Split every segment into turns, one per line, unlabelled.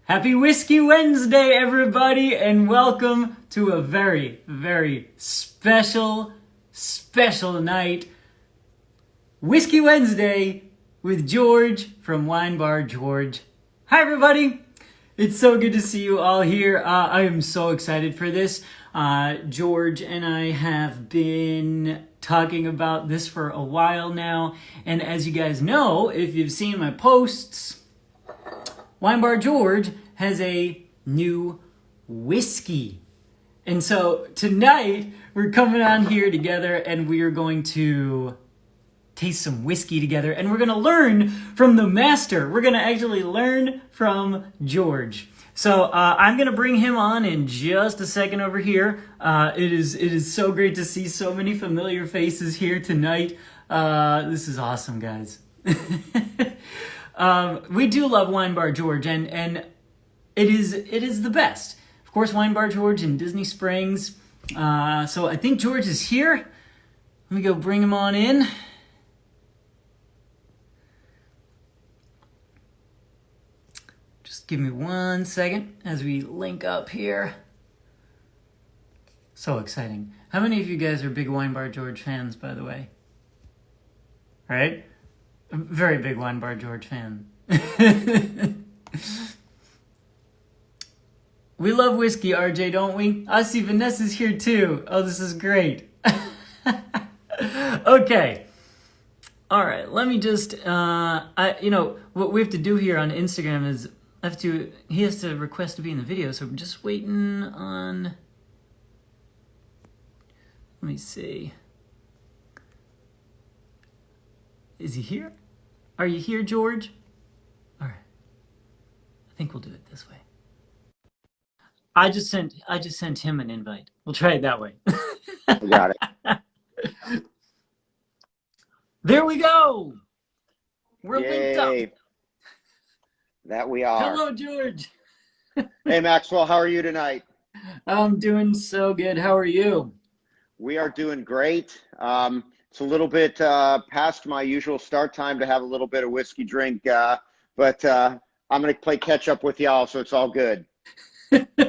Happy Whiskey Wednesday, everybody, and welcome to a very, very special night. Whiskey Wednesday with George from Wine Bar George. Hi, everybody. It's so good to see you all here. I am so excited for this. George and I have been talking about this for a while now, and as you guys know, if you've seen my posts, Wine Bar George has a new whiskey. And so tonight we're coming on here together and we are going to taste some whiskey together and we're going to learn from the master. We're going to actually learn from George. So I'm going to bring him on in just a second over here. It is so great to see so many familiar faces here tonight. This is awesome, guys. We do love Wine Bar George, and it is the best. Of course, Wine Bar George in Disney Springs. So I think George is here. Let me go bring him on in. Just give me 1 second as we link up here. So exciting. How many of you guys are big Wine Bar George fans, by the way? Right? A very big Wine Bar George fan. We love whiskey, RJ, don't we? I see Vanessa's here too. Oh, this is great. Okay. All right, let me just, what we have to do here on Instagram is he has to request to be in the video, so we're just waiting on, let me see. Is he here? Are you here, George? All right. I think we'll do it this way. I just sent him an invite. We'll try it that way.
We got it.
There we go. We're
Yay.
linked up.
That we are.
Hello, George.
Hey, Maxwell, how are you tonight?
I'm doing so good. How are you?
We are doing great. It's a little bit past my usual start time to have a little bit of whiskey drink, but I'm going to play catch up with y'all, so it's all good.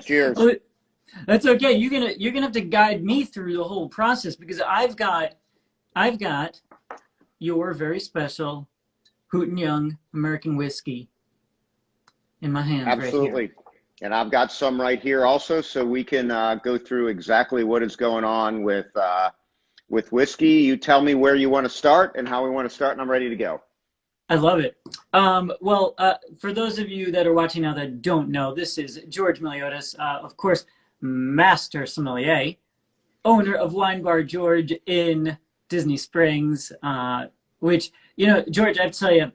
Cheers.
Well, that's okay. You're gonna have to guide me through the whole process because I've got your very special Hoot and Young American whiskey in my hands.
Absolutely.
Right here.
And I've got some right here also, so we can go through exactly what is going on with whiskey. You tell me where you want to start and how we want to start, and I'm ready to go.
I love it. For those of you that are watching now that don't know, this is George Miliotes, of course, master sommelier, owner of Wine Bar George in Disney Springs, which, George, I have to tell you,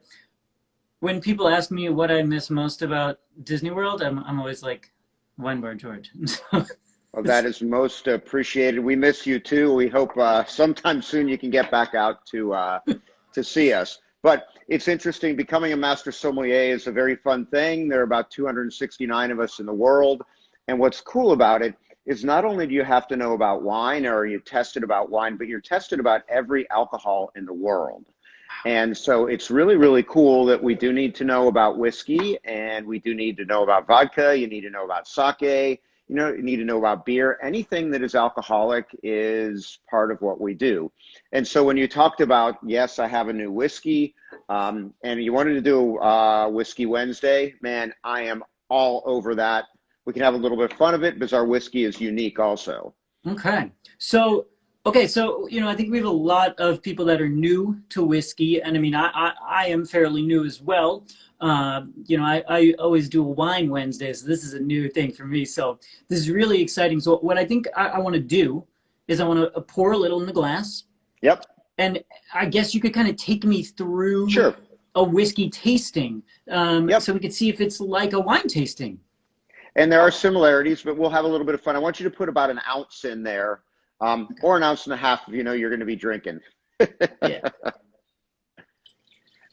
when people ask me what I miss most about Disney World, I'm always like, Wine Bar George.
Well, that is most appreciated. We miss you too. We hope sometime soon you can get back out to see us. But it's interesting, becoming a master sommelier is a very fun thing. There are about 269 of us in the world. And what's cool about it is not only do you have to know about wine or you're tested about wine, but you're tested about every alcohol in the world. And so it's really, really cool that we do need to know about whiskey, and we do need to know about vodka. You need to know about sake. You need to know about beer. Anything that is alcoholic is part of what we do. And so when you talked about, yes, I have a new whiskey, and you wanted to do Whiskey Wednesday, man, I am all over that. We can have a little bit of fun of it because our whiskey is unique also.
Okay. So, I think we have a lot of people that are new to whiskey. And I mean, I am fairly new as well. I always do a wine Wednesday, so this is a new thing for me. So this is really exciting. So what I think I want to do is I want to pour a little in the glass.
Yep.
And I guess you could kind of take me through
Sure.
a whiskey tasting,
Yep.
so we could see if it's like a wine tasting.
And there are similarities, but we'll have a little bit of fun. I want you to put about an ounce in there, or an ounce and a half if you know you're going to be drinking.
Yeah.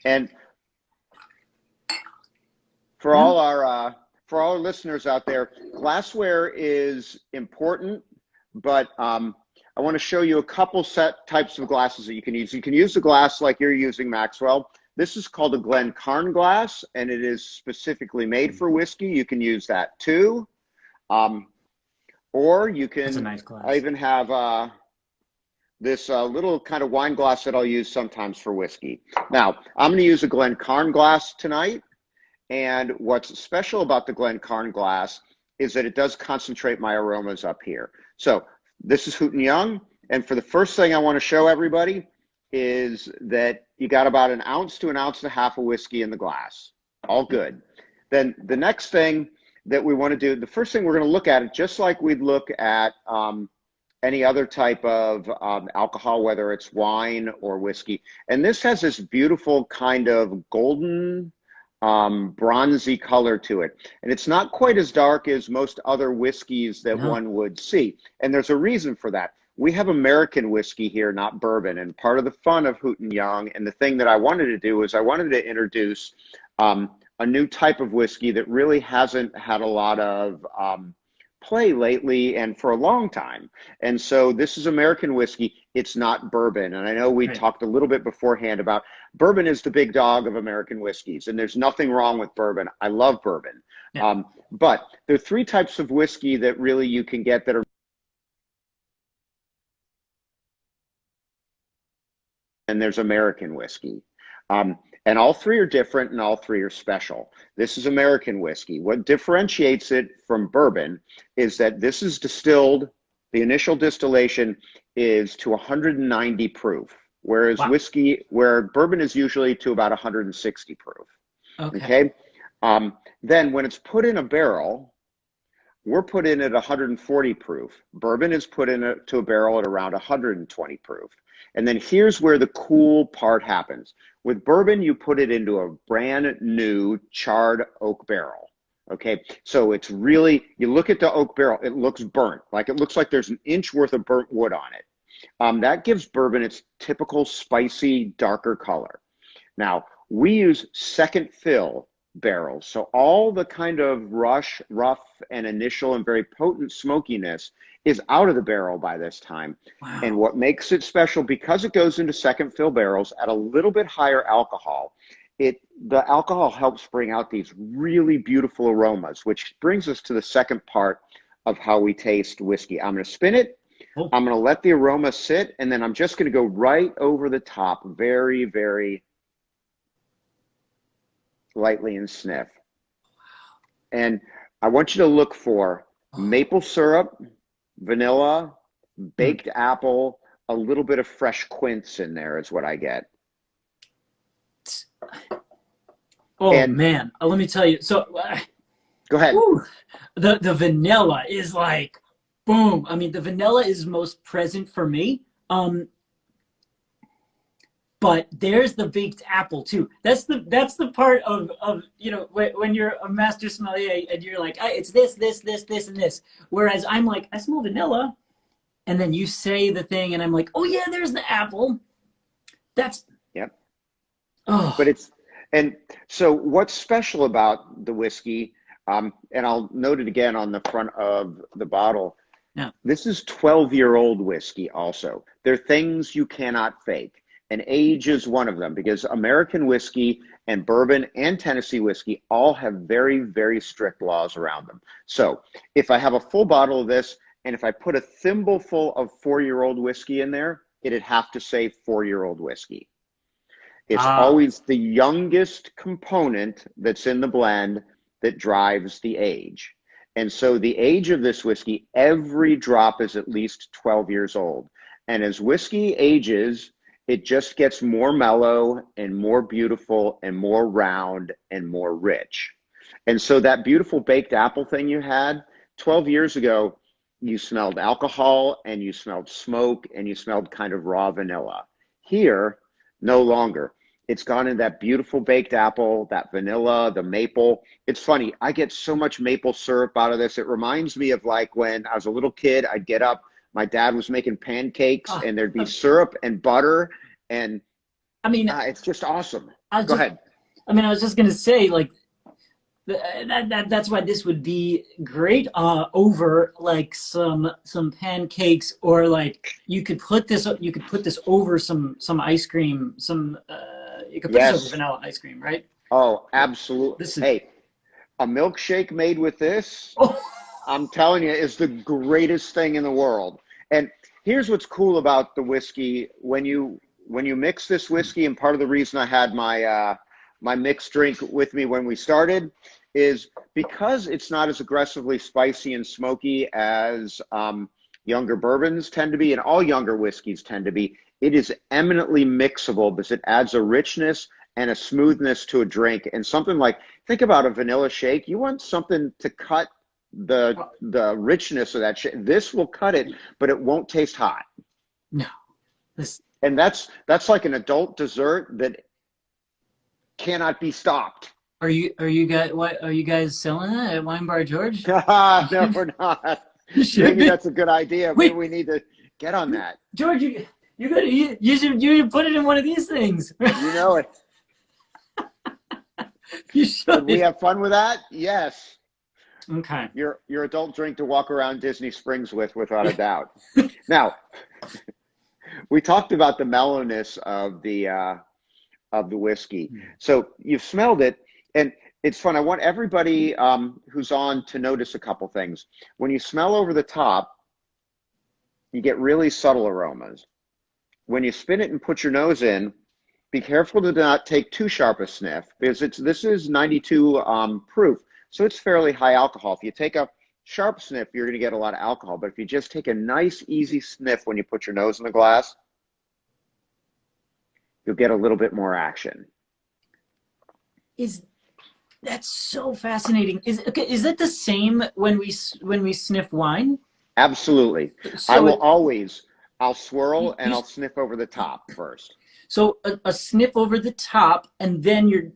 And for all our listeners out there, glassware is important, but I want to show you a couple types of glasses that you can use. You can use the glass like you're using, Maxwell. This is called a Glencairn glass, and it is specifically made for whiskey. You can use that too. Or you can,
That's a nice glass.
I even have this little kind of wine glass that I'll use sometimes for whiskey. Now, I'm going to use a Glencairn glass tonight. And what's special about the Glencairn glass is that it does concentrate my aromas up here. So this is Hoot and Young. And for the first thing I want to show everybody is that you got about 1 ounce to 1.5 ounces of whiskey in the glass. All good. Then the next thing that we want to do, the first thing we're going to look at it just like we'd look at any other type of alcohol, whether it's wine or whiskey. And this has this beautiful kind of golden, bronzy color to it. And it's not quite as dark as most other whiskeys that one would see. And there's a reason for that. We have American whiskey here, not bourbon. And part of the fun of Hoot and Young, and the thing that I wanted to do is I wanted to introduce a new type of whiskey that really hasn't had a lot of play lately and for a long time. And so this is American whiskey. It's not bourbon. And I know we talked a little bit beforehand about bourbon is the big dog of American whiskeys, and there's nothing wrong with bourbon. I love bourbon. Yeah. But there are 3 types of whiskey that really you can get that are, and there's American whiskey. And all 3 are different and all 3 are special. This is American whiskey. What differentiates it from bourbon is that this is distilled, the initial distillation is to 190 proof, whereas where bourbon is usually to about 160 proof. Okay? Then when it's put in a barrel, we're put in at 140 proof. Bourbon is put to a barrel at around 120 proof. And then here's where the cool part happens. With bourbon, you put it into a brand new charred oak barrel. Okay, so it's really, you look at the oak barrel, it looks burnt. Like it looks like there's 1 inch worth of burnt wood on it. That gives bourbon its typical spicy, darker color. Now, we use second fill barrels. So all the kind of rough and initial and very potent smokiness is out of the barrel by this time. Wow. And what makes it special, because it goes into second fill barrels at a little bit higher alcohol, the alcohol helps bring out these really beautiful aromas, which brings us to the second part of how we taste whiskey. I'm going to spin it. Oh. I'm going to let the aroma sit, and then I'm just going to go right over the top very, very lightly and sniff. And I want you to look for maple syrup, vanilla, baked apple, a little bit of fresh quince in there is what I get.
Oh, man, let me tell you. So
go ahead.
The vanilla is like, boom. I mean, the vanilla is most present for me. But there's the baked apple too. That's the part of you know, when you're a master sommelier and you're like, it's this, and this. Whereas I'm like, I smell vanilla, and then you say the thing, and I'm like, oh yeah, there's the apple. That's But and so what's special about the whiskey? And I'll note it again on the front of the bottle. Yeah. This is 12-year-old whiskey. Also, there are things you cannot fake. And age is one of them, because American whiskey and bourbon and Tennessee whiskey all have very, very strict laws around them. So if I have a full bottle of this, and if I put a thimbleful of 4-year-old whiskey in there, it'd have to say 4-year-old whiskey. It's always the youngest component that's in the blend that drives the age. And so the age of this whiskey, every drop is at least 12 years old. And as whiskey ages, it just gets more mellow and more beautiful and more round and more rich. And so that beautiful baked apple thing you had 12 years ago, you smelled alcohol and you smelled smoke and you smelled kind of raw vanilla. Here, no longer. It's gone in that beautiful baked apple, that vanilla, the maple. It's funny, I get so much maple syrup out of this. It reminds me of like when I was a little kid, I'd get up, my dad was making pancakes and there'd be syrup and butter, and I mean, it's just awesome. Go ahead. I mean, I was just going to say, like, that's why this would be great over like some pancakes, or like you could put this over some ice cream, some You could put this over
Yes.
vanilla ice cream, right?
Oh, absolutely.
This is
Hey, a milkshake made with this,
oh,
I'm telling you, is the greatest thing in the world. And here's what's cool about the whiskey. When you mix this whiskey, and part of the reason I had my mixed drink with me when we started is because it's not as aggressively spicy and smoky as younger bourbons tend to be, and all younger whiskeys tend to be. It is eminently mixable because it adds a richness and a smoothness to a drink. And something like, think about a vanilla shake. You want something to cut the richness of that shake. This will cut it, but it won't taste hot.
no. This
And that's like an adult dessert that cannot be stopped.
are you guys selling that at Wine Bar George?
No, we're not.
You should
Maybe
be.
that's a good idea.
Wait.
Maybe we need to get on that.
George, you should put it in one of these things.
You know it.
You
Would
should.
we have fun with that? Yes.
Okay.
Your adult drink to walk around Disney Springs with, without a doubt. Now, we talked about the mellowness of the whiskey. So you've smelled it, and it's fun. I want everybody who's on to notice a couple things. When you smell over the top, you get really subtle aromas. When you spin it and put your nose in, be careful to not take too sharp a sniff, because this is 92 proof, so it's fairly high alcohol. If you take a sharp sniff, you're going to get a lot of alcohol. But if you just take a nice, easy sniff when you put your nose in the glass, you'll get a little bit more action.
That's so fascinating. Is that the same when we sniff wine?
Absolutely.
So
I'll swirl and I'll sniff over the top first.
So a sniff over the top, and then you'll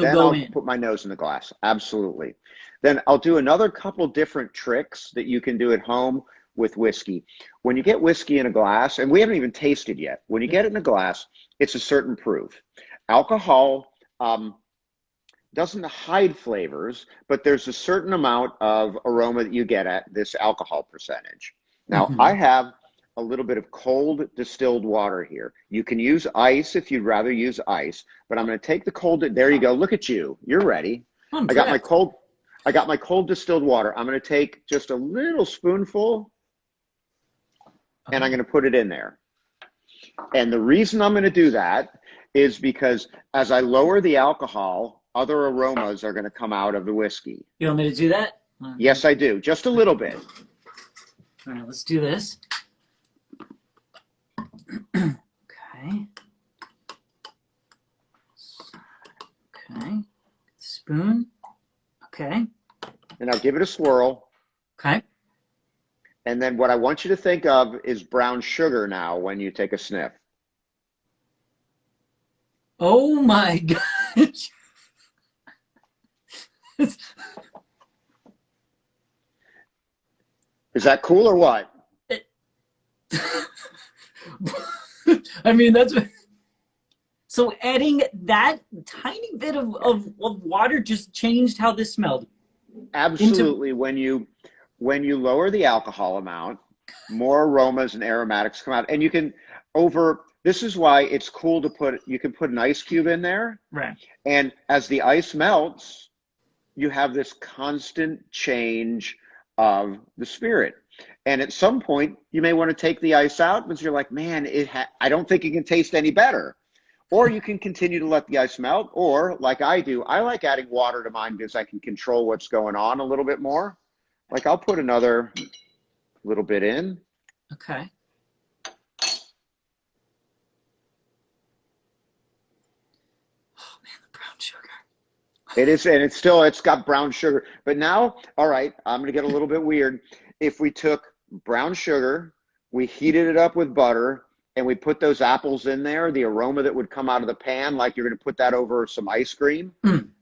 Then
go
I'll
in.
put my nose in the glass. Absolutely. Then I'll do another couple different tricks that you can do at home with whiskey. When you get whiskey in a glass, and we haven't even tasted yet, when you get it in a glass, it's a certain proof. Alcohol doesn't hide flavors, but there's a certain amount of aroma that you get at this alcohol percentage. Now, I have a little bit of cold distilled water here. You can use ice if you'd rather use ice, but I'm going to take the cold. There you go. Look at you. You're ready. I got my cold distilled water. I'm going to take just a little spoonful, and I'm going to put it in there. And the reason I'm going to do that is because as I lower the alcohol, other aromas are going to come out of the whiskey.
You want me to do that?
Yes, I do. Just a little bit.
All right, let's do this. Okay. Okay. Spoon. Okay.
And I'll give it a swirl.
Okay.
And then what I want you to think of is brown sugar now when you take a sniff.
Oh my gosh.
Is that cool or what?
I mean, that's so adding that tiny bit of water just changed how this smelled.
Absolutely. When you lower the alcohol amount, more aromas and aromatics come out. And you can this is why it's cool to you can put an ice cube in there.
Right.
And as the ice melts, you have this constant change of the spirit. And at some point, you may want to take the ice out because you're like, man, I don't think it can taste any better. Or you can continue to let the ice melt. Or like I do, I like adding water to mine because I can control what's going on a little bit more. Like I'll put another little bit in.
Okay. Oh man, the brown sugar.
It is, and it's got brown sugar. But now, all right, I'm going to get a little bit weird. If we took brown sugar, we heated it up with butter, and we put those apples in there, the aroma that would come out of the pan, like you're going to put that over some ice cream,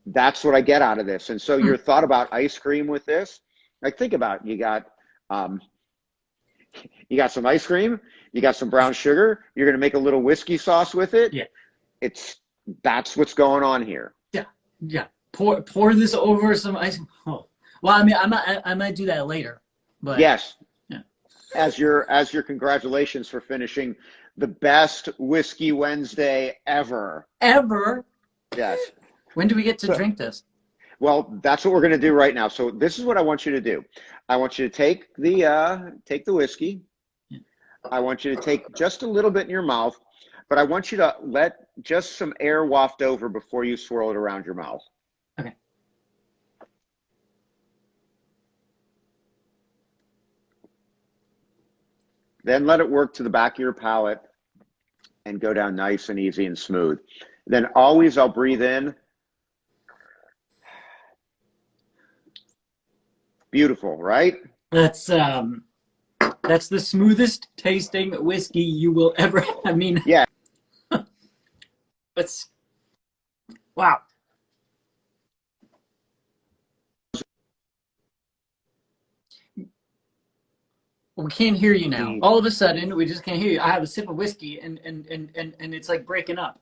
that's what I get out of this. And so your thought about ice cream with this, like think about it. You got some ice cream, you got some brown sugar, you're going to make a little whiskey sauce with it.
Yeah.
That's what's going on here.
Yeah. Yeah. Pour this over some ice. Oh. Well, I mean, I might do that later. But
yes.
Yeah.
As your congratulations for finishing the best Whiskey Wednesday ever.
Ever?
Yes.
When do we get to
So,
drink this?
well, that's what we're going to do right now. So this is what I want you to do. I want you to take the whiskey.
Yeah.
I want you to take just a little bit in your mouth, but I want you to let just some air waft over before you swirl it around your mouth.
Okay.
Then let it work to the back of your palate and go down nice and easy and smooth. Then always I'll breathe in. Beautiful, right?
That's the smoothest tasting whiskey you will ever have. I mean,
yeah.
It's wow. We can't hear you now. All of a sudden, we just can't hear you. I have a sip of whiskey and it's like breaking up.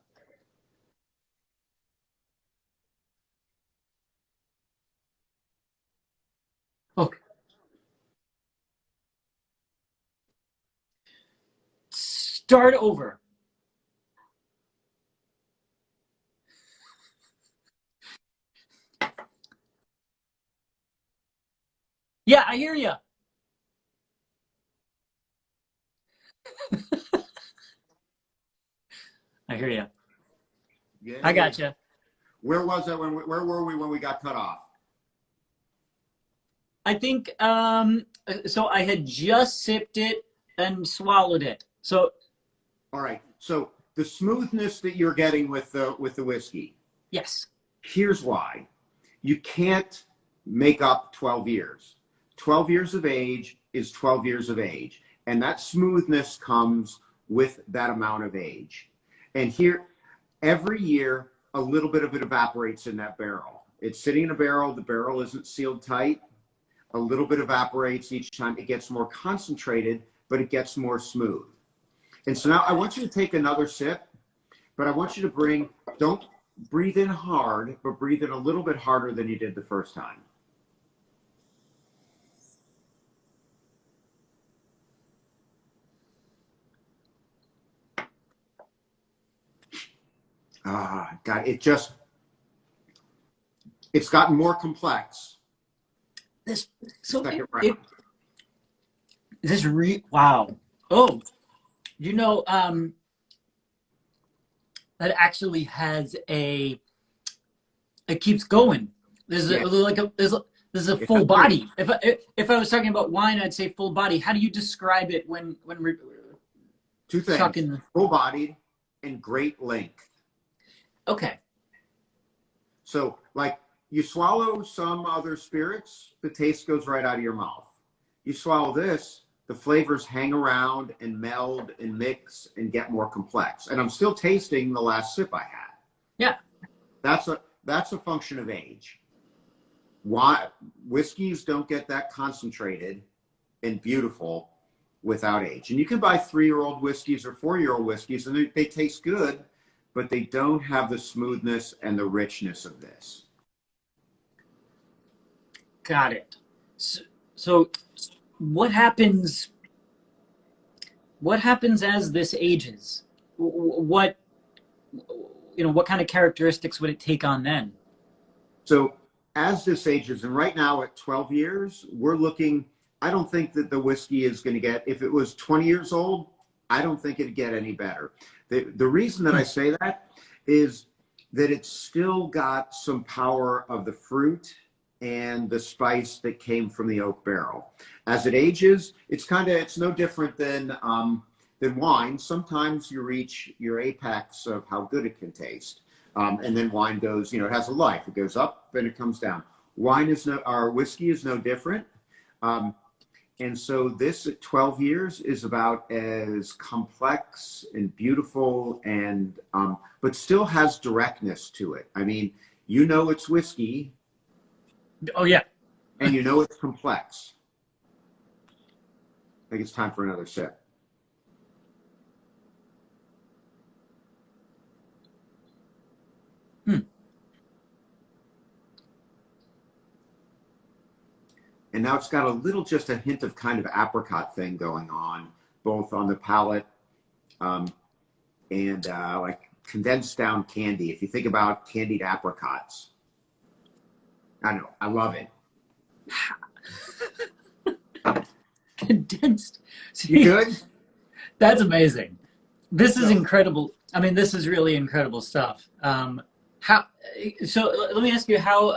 Okay. Start over. Yeah, I hear you. I hear you.
Yeah.
I got you.
Where was that where were we when we got cut off?
I think so I had just sipped it and swallowed it. So
all right. So the smoothness that you're getting with the whiskey.
yes.
Here's why. You can't make up 12 years. 12 years of age is 12 years of age. And that smoothness comes with that amount of age. And here, every year, a little bit of it evaporates in that barrel. It's sitting in a barrel. The barrel isn't sealed tight. A little bit evaporates each time. It gets more concentrated, but it gets more smooth. And so now I want you to take another sip, but I want you to don't breathe in hard, but breathe in a little bit harder than you did the first time. Ah, God, it's gotten more complex.
This so
Second round.
wow. Oh, you know, that actually has it keeps going. There's
Yeah.
there's a full body. If I was talking about wine, I'd say full body. How do you describe it when we're
two things:
talking?
Full bodied and great length.
Okay.
So, like, you swallow some other spirits, the taste goes right out of your mouth. You swallow this, the flavors hang around and meld and mix and get more complex. And I'm still tasting the last sip I had.
Yeah.
That's a function of age. Why whiskeys don't get that concentrated and beautiful without age. And you can buy 3-year-old whiskeys or 4-year-old whiskeys, and they taste good, but they don't have the smoothness and the richness of this.
Got it. So what happens as this ages? What what kind of characteristics would it take on then?
So as this ages, and right now at 12 years, we're looking, I don't think that the whiskey is going to get, if it was 20 years old, I don't think it'd get any better. The reason that I say that is that it's still got some power of the fruit and the spice that came from the oak barrel. As it ages, it's no different than wine. Sometimes you reach your apex of how good it can taste. And then wine goes, it has a life. It goes up and it comes down. Our whiskey is no different. And so this at 12 years is about as complex and beautiful and, but still has directness to it. I mean, it's whiskey.
Oh yeah.
And it's complex. I think it's time for another sip. And now it's got just a hint of kind of apricot thing going on, both on the palate and like condensed down candy. If you think about candied apricots, I don't know, I love it.
Condensed.
You good?
That's amazing. This is
So-
incredible. I mean, this is really incredible stuff. How? So let me ask you how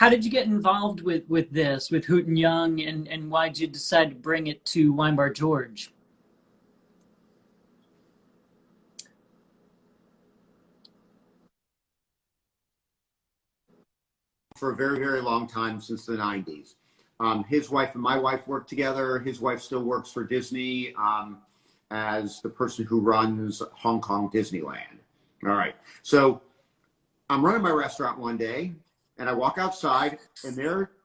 did you get involved with this, with Hoot and Young, and why did you decide to bring it to Wine Bar George?
For a very, very long time, since the 90s. His wife and my wife work together. His wife still works for Disney as the person who runs Hong Kong Disneyland. All right. So I'm running my restaurant one day, and I walk outside, and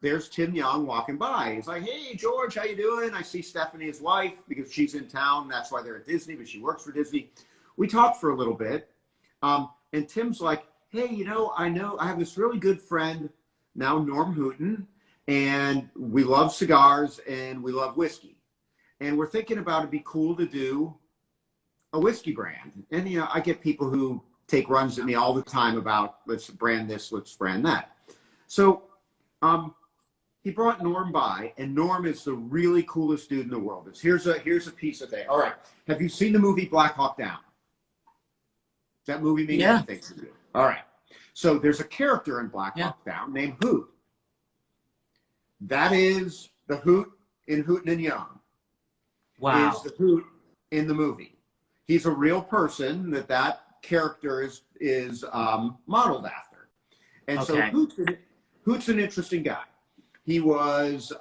there's Tim Young walking by. He's like, "Hey, George, how you doing?" I see Stephanie, his wife, because she's in town. That's why they're at Disney, but she works for Disney. We talked for a little bit, and Tim's like, "Hey, I know I have this really good friend, now Norm Hooten, and we love cigars and we love whiskey. And we're thinking about it'd be cool to do a whiskey brand." And, I get people who take runs at me all the time about, let's brand this, let's brand that. So he brought Norm by, and Norm is the really coolest dude in the world. Here's a piece of it. All right. Have you seen the movie Black Hawk Down? Does that movie mean anything to you? All right. So there's a character in Black Hawk Down named Hoot. That is the Hoot in Hooten and Young.
Wow.
Is the Hoot in the movie. He's a real person that character is modeled after. And so Hoot's an interesting guy. He was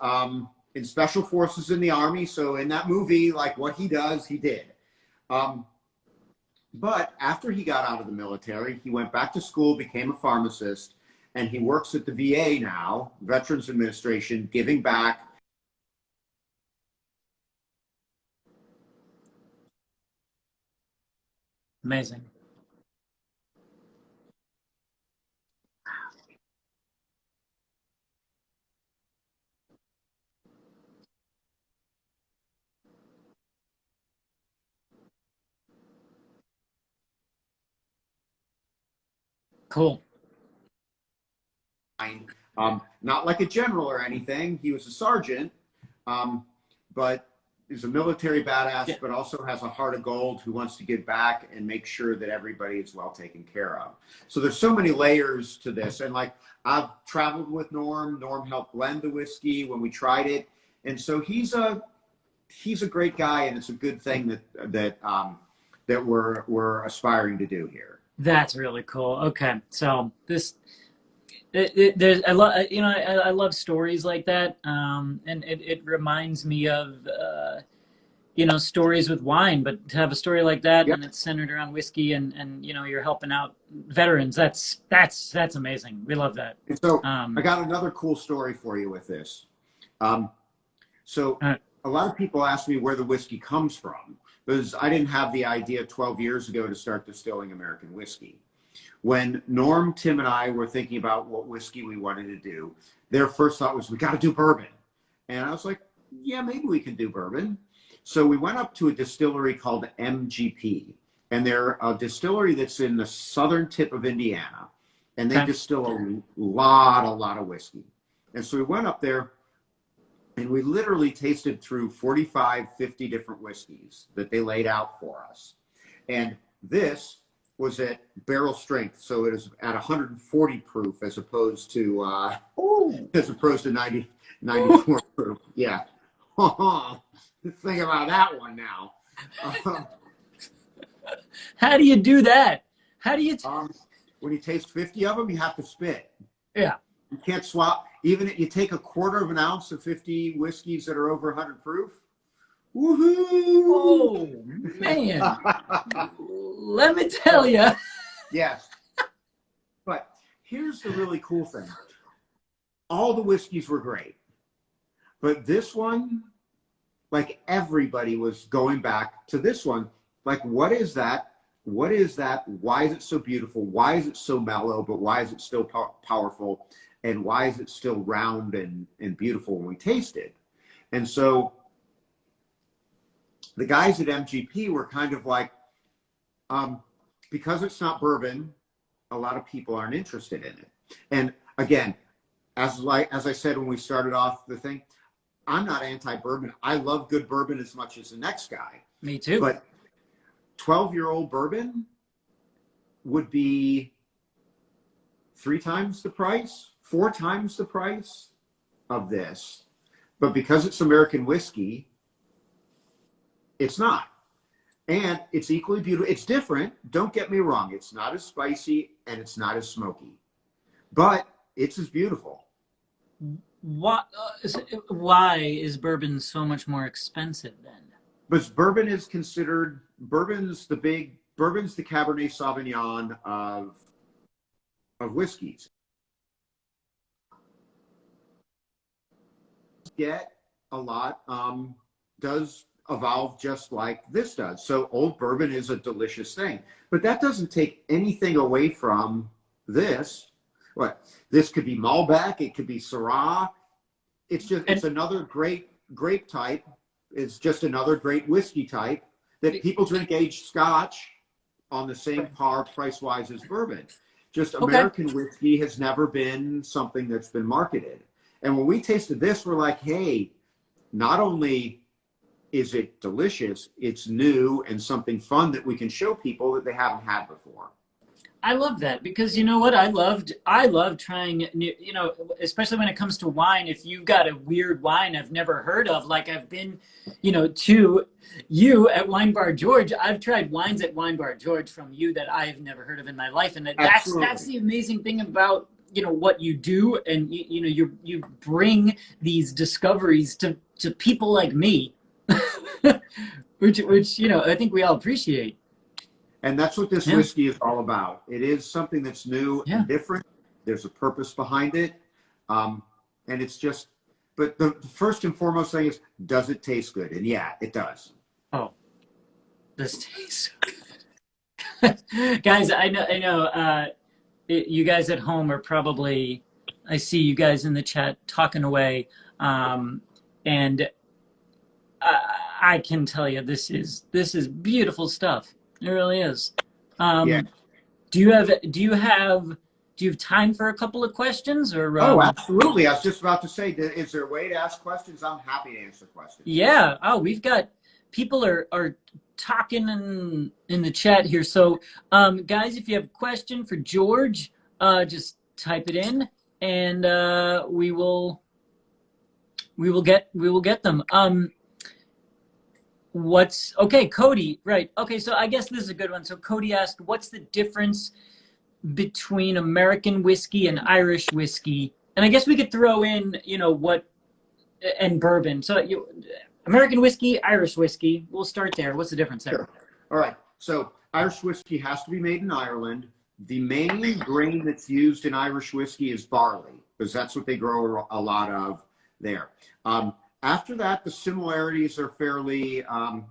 in Special Forces in the Army. So in that movie, like what he does, he did. But after he got out of the military, he went back to school, became a pharmacist, and he works at the VA now, Veterans Administration, giving back.
Amazing. Cool.
Not like a general or anything. He was a sergeant, but is a military badass, but also has a heart of gold who wants to give back and make sure that everybody is well taken care of. So there's so many layers to this. And like I've traveled with Norm. Norm helped blend the whiskey when we tried it. And so he's a great guy, and it's a good thing that we're aspiring to do here.
That's really cool. Okay. So there's I love stories like that, and it reminds me of stories with wine, but to have a story like that and it's centered around whiskey and you're helping out veterans. That's amazing. We love that.
And so I got another cool story for you with this. So a lot of people ask me where the whiskey comes from, because I didn't have the idea 12 years ago to start distilling American whiskey. When Norm, Tim, and I were thinking about what whiskey we wanted to do, their first thought was, we got to do bourbon. And I was like, yeah, maybe we can do bourbon. So we went up to a distillery called MGP, and they're a distillery that's in the southern tip of Indiana, and they distill a lot of whiskey. And so we went up there, and we literally tasted through 45, 50 different whiskeys that they laid out for us. And this was at barrel strength, so it is at 140 proof as opposed to 94 proof. Yeah. Think about that one now.
How do you do that? How do you?
When you taste 50 of them, you have to spit.
Yeah.
You can't swap. Even if you take a quarter of an ounce of 50 whiskeys that are over 100 proof. Woohoo!
Oh man! Let me tell you.
Yes. But here's the really cool thing. All the whiskeys were great, but this one, like everybody was going back to this one. Like, what is that? What is that? Why is it so beautiful? Why is it so mellow? But why is it still powerful? And why is it still round and beautiful when we taste it? And so the guys at MGP were kind of like, because it's not bourbon, a lot of people aren't interested in it. And again, as I said when we started off the thing, I'm not anti-bourbon. I love good bourbon as much as the next guy.
Me too.
But 12-year-old bourbon would be 3 times the price, 4 times the price of this. But because it's American whiskey, it's not. And it's equally beautiful. It's different. Don't get me wrong. It's not as spicy and it's not as smoky, but it's as beautiful.
Why is bourbon so much more expensive then?
But bourbon is considered, bourbon's the Cabernet Sauvignon of whiskeys. Get a lot, does evolve just like this does. So old bourbon is a delicious thing, but that doesn't take anything away from this. What? This could be Malbec, it could be Syrah. It's just, it's another great grape type. It's just another great whiskey type that people drink aged Scotch on the same par price-wise as bourbon. Just American whiskey has never been something that's been marketed. And when we tasted this, we're like, hey, not only is it delicious, it's new and something fun that we can show people that they haven't had before.
I love that because you know what I love trying new, you know, especially when it comes to wine. If you've got a weird wine I've never heard of, like I've been, you know, to you at Wine Bar George, I've tried wines at Wine Bar George from you that I've never heard of in my life, and that's the amazing thing about, you know, what you do, and you know you bring these discoveries to people like me, which you know I think we all appreciate.
And that's what this whiskey is all about. It is something that's new and different. There's a purpose behind it. And it's just, but the first and foremost thing is, does it taste good? And yeah, it does.
Oh, this tastes so good. Guys, I know, you guys at home are probably, I see you guys in the chat talking away. And I can tell you, this is beautiful stuff. It really is. Do you have time for a couple of questions or?
Oh, absolutely. I was just about to say, is there a way to ask questions? I'm happy to answer questions.
Yeah. Oh, we've got people are talking in the chat here. So, guys, if you have a question for George, just type it in, and we will get them. Cody, right. Okay, so I guess this is a good one. So Cody asked, what's the difference between American whiskey and Irish whiskey? And I guess we could throw in, you know, and bourbon. So American whiskey, Irish whiskey. We'll start there. What's the difference there?
Sure. All right. So Irish whiskey has to be made in Ireland. The main grain that's used in Irish whiskey is barley, because that's what they grow a lot of there. After that, the similarities are fairly,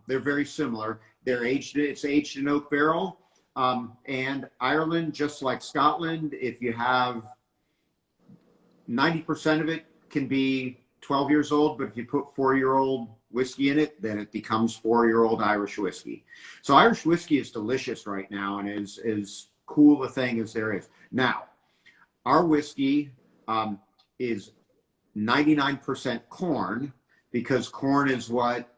they're very similar. It's aged in oak barrel. And Ireland, just like Scotland, if you have 90% of it can be 12 years old, but if you put 4-year-old whiskey in it, then it becomes 4-year-old Irish whiskey. So Irish whiskey is delicious right now and is as cool a thing as there is. Now, our whiskey is 99% corn, because corn is what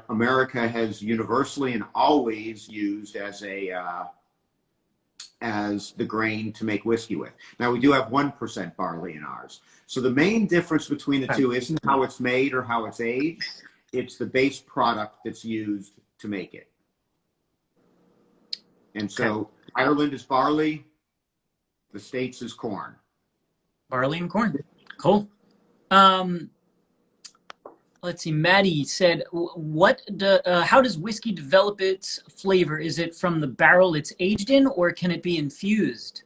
America has universally and always used as the grain to make whiskey with. Now, we do have 1% barley in ours. So the main difference between the two isn't how it's made or how it's aged. It's the base product that's used to make it. And so Ireland is barley, the States is corn.
Barley and corn. Cool. Let's see. Maddie said, how does whiskey develop its flavor? Is it from the barrel it's aged in, or can it be infused?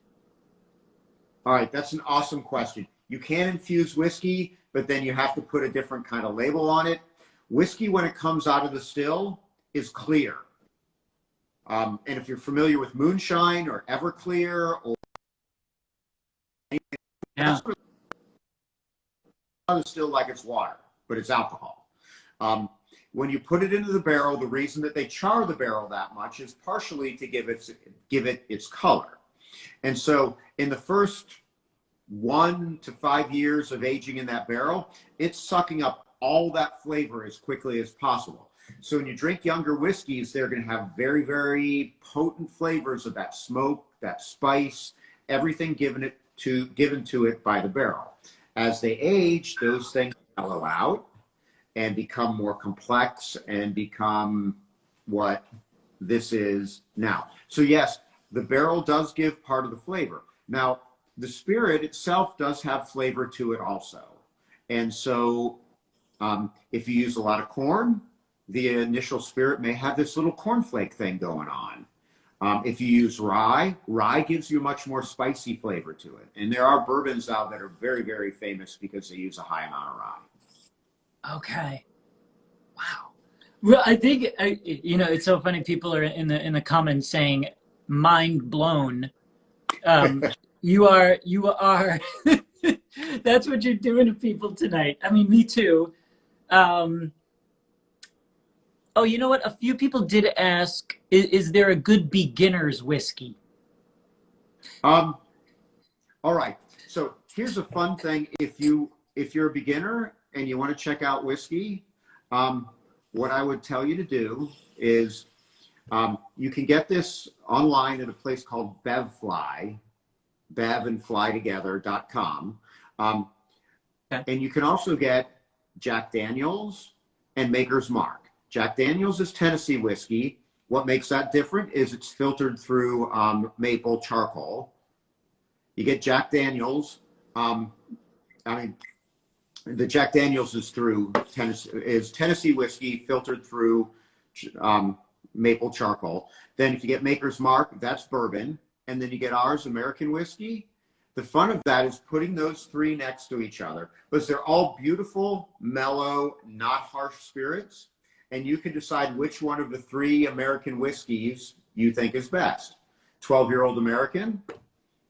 All right, that's an awesome question. You can infuse whiskey, but then you have to put a different kind of label on it. Whiskey, when it comes out of the still, is clear. And if you're familiar with moonshine or Everclear or it's still like it's water, but it's alcohol. when you put it into the barrel, the reason that they char the barrel that much is partially to give it its color. And so in the first 1 to 5 years of aging in that barrel, it's sucking up all that flavor as quickly as possible. So when you drink younger whiskeys, they're going to have very, very potent flavors of that smoke, that spice, everything given to it by the barrel. As they age, those things mellow out and become more complex and become what this is now. So yes, the barrel does give part of the flavor. Now, the spirit itself does have flavor to it also. And so if you use a lot of corn, the initial spirit may have this little cornflake thing going on. If you use rye, rye gives you a much more spicy flavor to it. And there are bourbons out that are very, very famous because they use a high amount of rye.
Okay. Wow. Well, I think, it's so funny. People are in the comments saying, mind blown. You are, that's what you're doing to people tonight. I mean, me too. Oh, you know what? A few people did ask, is there a good beginner's whiskey?
All right. So here's a fun thing. If you're a beginner and you want to check out whiskey, what I would tell you to do is you can get this online at a place called BevFly, bevandflytogether.com.
Okay.
And you can also get Jack Daniels and Maker's Mark. Jack Daniels is Tennessee whiskey. What makes that different is it's filtered through maple charcoal. You get Jack Daniels. The Jack Daniels is Tennessee whiskey filtered through maple charcoal. Then if you get Maker's Mark, that's bourbon. And then you get ours, American whiskey. The fun of that is putting those three next to each other, because they're all beautiful, mellow, not harsh spirits. And you can decide which one of the three American whiskeys you think is best. 12-year-old American,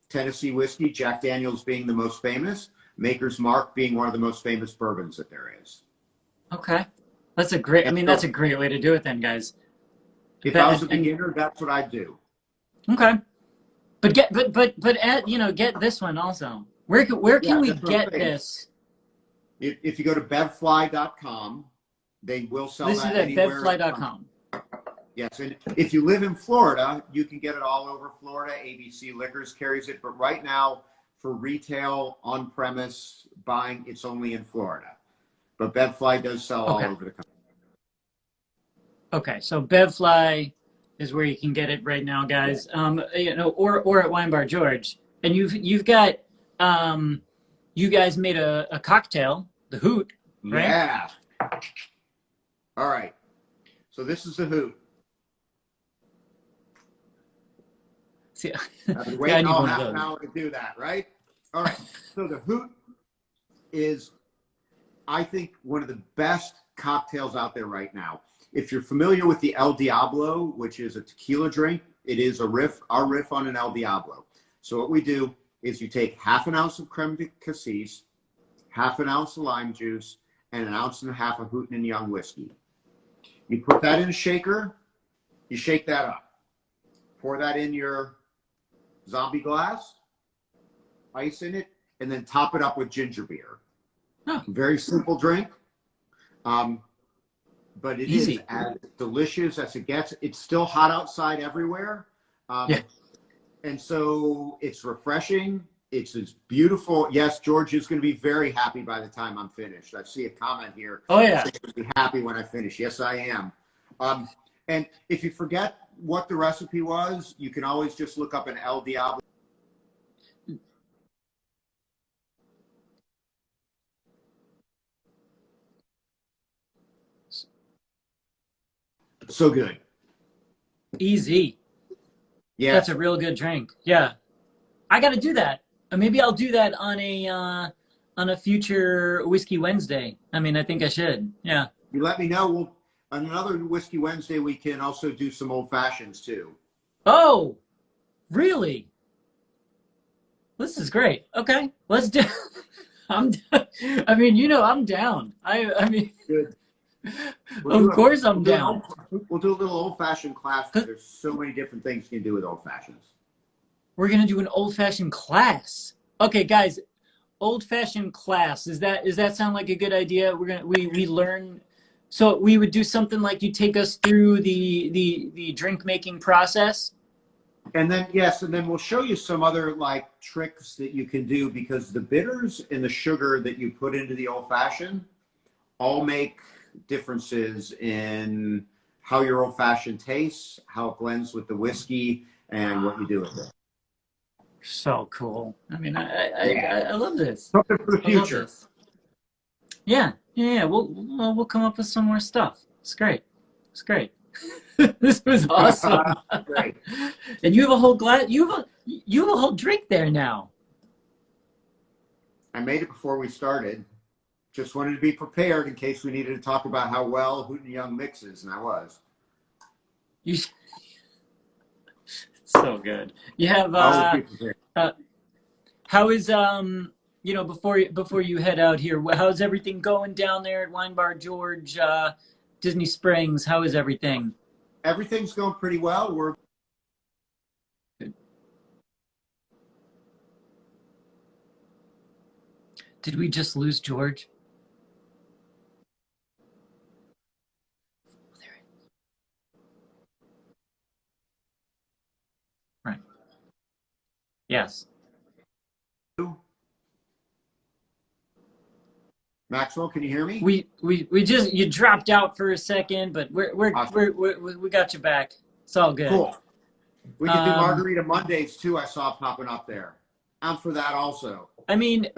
Tennessee whiskey, Jack Daniels being the most famous, Maker's Mark being one of the most famous bourbons that there is.
Okay. That's a great way to do it then, guys.
If I was a beginner, that's what I'd do.
Okay. But get this one also. Where can we get this?
If you go to bevfly.com, they will sell
this
that
is at
anywhere.
bevfly.com.
Yes, and if you live in Florida, you can get it all over Florida. ABC Liquors carries it, but right now for retail on-premise buying, it's only in Florida. But BevFly does sell all over the country. Okay,
so BevFly is where you can get it right now, guys. Or at Wine Bar George. And you've got you guys made a cocktail, the Hoot, right?
Yeah. All right. So this is the Hoot.
See,
I've been waiting all half an hour to do that, right? All right. So the Hoot is, I think, one of the best cocktails out there right now. If you're familiar with the El Diablo, which is a tequila drink, it is our riff on an El Diablo. So what we do is you take half an ounce of creme de cassis, half an ounce of lime juice, and an ounce and a half of Hoot and Young whiskey. You put that in a shaker, you shake that up. Pour that in your zombie glass, ice in it, and then top it up with ginger beer.
Oh.
Very simple drink. But it
Easy.
is as delicious as it gets. It's still hot outside everywhere. And so it's refreshing. It's as beautiful. Yes, George is going to be very happy by the time I'm finished. I see a comment here.
Oh, yeah.
He's going to be happy when I finish. Yes, I am. And if you forget what the recipe was, you can always just look up an El Diablo. So good.
Easy.
Yeah.
That's a real good drink. Yeah. I got to do that. Maybe I'll do that on a future Whiskey Wednesday. I mean, I think I should. Yeah.
You let me know. We'll, on another Whiskey Wednesday, we can also do some old fashions too.
Oh, really? This is great. Okay, let's do. I'm mean, I'm down. I mean.
Good.
Of course I'm down.
We'll do a little old-fashioned class. There's so many different things you can do with old fashions.
We're gonna do an old-fashioned class. Okay, guys, old-fashioned class. Does that sound like a good idea? We learn. So we would do something like you take us through the drink making process.
And then, yes, and then we'll show you some other like tricks that you can do, because the bitters and the sugar that you put into the old fashioned all make differences in how your old fashioned tastes, how it blends with the whiskey, and what you do with it.
So cool. I mean, I love this.
Something for the future.
Yeah. We'll come up with some more stuff. It's great. It's great. This was awesome.
Great.
And you have a whole glass. You have a whole drink there now.
I made it before we started. Just wanted to be prepared in case we needed to talk about how well Hoot & Young mixes, and I was.
So good. You have how is before you head out here, how's everything going down there at Wine Bar George, Disney Springs? How is everything?
Everything's going pretty well. We're
good. Did we just lose George? Right. Yes.
Maxwell, can you hear me?
You dropped out for a second, but we got you back. It's all good.
Cool. We can do Margarita Mondays too. I saw popping up there. I'm for that also.
I mean,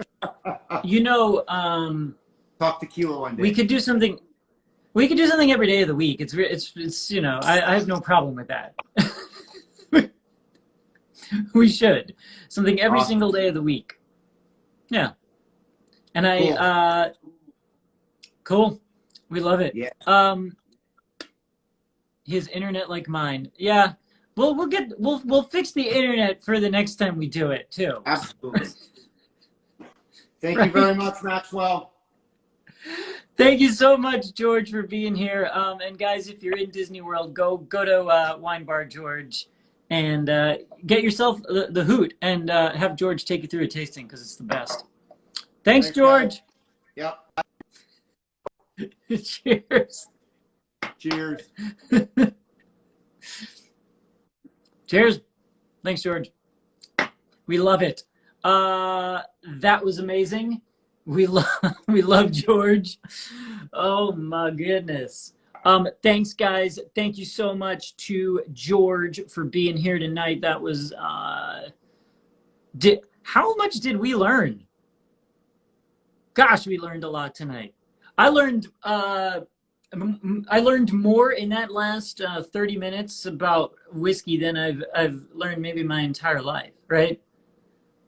talk tequila one day.
We could do something. We could do something every day of the week. It's I have no problem with that. We should something every single day of the week. Yeah. And cool. We love it.
Yeah.
His internet like mine. Yeah. We'll fix the internet for the next time we do it too.
Absolutely. Thank you very much, Maxwell.
Thank you so much, George, for being here. And guys, if you're in Disney World, go to Wine Bar George and get yourself the Hoot and have George take you through a tasting because it's the best. Thanks, George.
Guys. Yep.
Cheers.
Cheers.
Cheers. Thanks, George. We love it. That was amazing. We love George. Oh my goodness. Thanks, guys. Thank you so much to George for being here tonight. That was how much did we learn? Gosh, we learned a lot tonight. I learned more in that last 30 minutes about whiskey than I've learned maybe my entire life, right?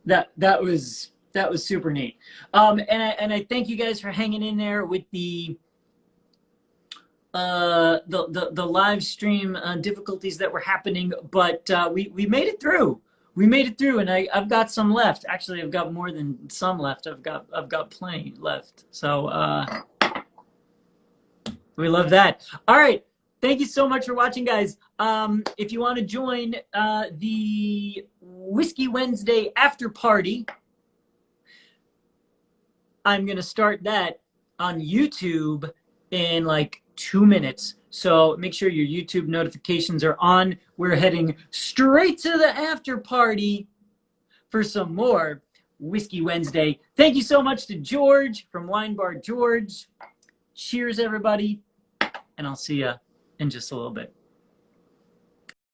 That was super neat. And I thank you guys for hanging in there with the live stream difficulties that were happening, but we made it through. We made it through, and I've got some left. Actually, I've got more than some left. I've got plenty left. So we love that. All right. Thank you so much for watching, guys. If you want to join the Whiskey Wednesday after party, I'm going to start that on YouTube in like 2 minutes. So make sure your YouTube notifications are on. We're heading straight to the after party for some more Whiskey Wednesday. Thank you so much to George from Wine Bar George. Cheers, everybody. And I'll see you in just a little bit.